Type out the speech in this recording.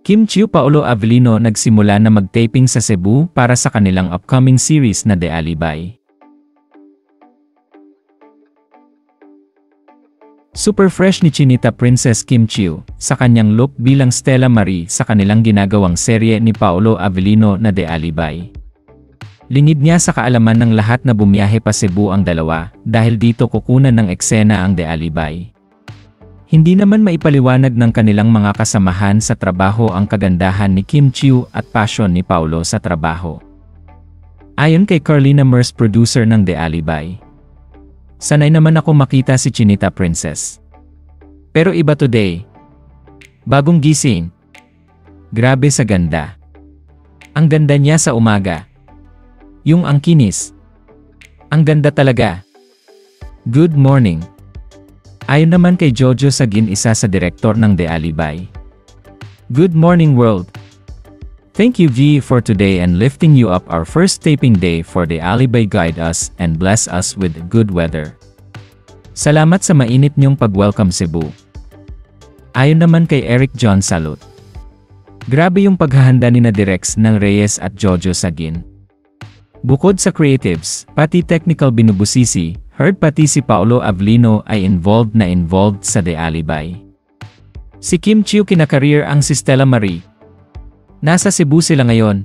Kim Chiu Paolo Avellino nagsimula na mag-taping sa Cebu para sa kanilang upcoming series na The Alibay. Super fresh ni Chinita Princess Kim Chiu sa kanyang look bilang Stella Marie sa kanilang ginagawang serye ni Paolo Avellino na The Alibay. Lingid niya sa kaalaman ng lahat na bumiyahe pa Cebu ang dalawa dahil dito kukunan ng eksena ang The Alibay. Hindi naman maipaliwanag ng kanilang mga kasamahan sa trabaho ang kagandahan ni Kim Chiu at passion ni Paolo sa trabaho. Ayon kay Carlina Merce, producer ng The Alibay, sanay naman ako makita si Chinita Princess. Pero iba today. Bagong gising. Grabe sa ganda. Ang ganda niya sa umaga. Yung ang kinis. Ang ganda talaga. Good morning. Ayon naman kay Jojo Sagin, isa sa direktor ng The Alibay. Good morning world. Thank you V for today and lifting you up our first taping day for The Alibay. Guide us and bless us with good weather. Salamat sa mainit niyong pag-welcome Cebu. Ayon naman kay Eric John Salud. Grabe yung paghahanda ni na Directs ng Reyes at Jojo Sagin. Bukod sa creatives, pati technical binubusisi, heard pati si Paolo Avellino ay involved sa The Alibay. Si Kim Chiu kinakareer ang si Stella Marie. Nasa Cebu sila ngayon,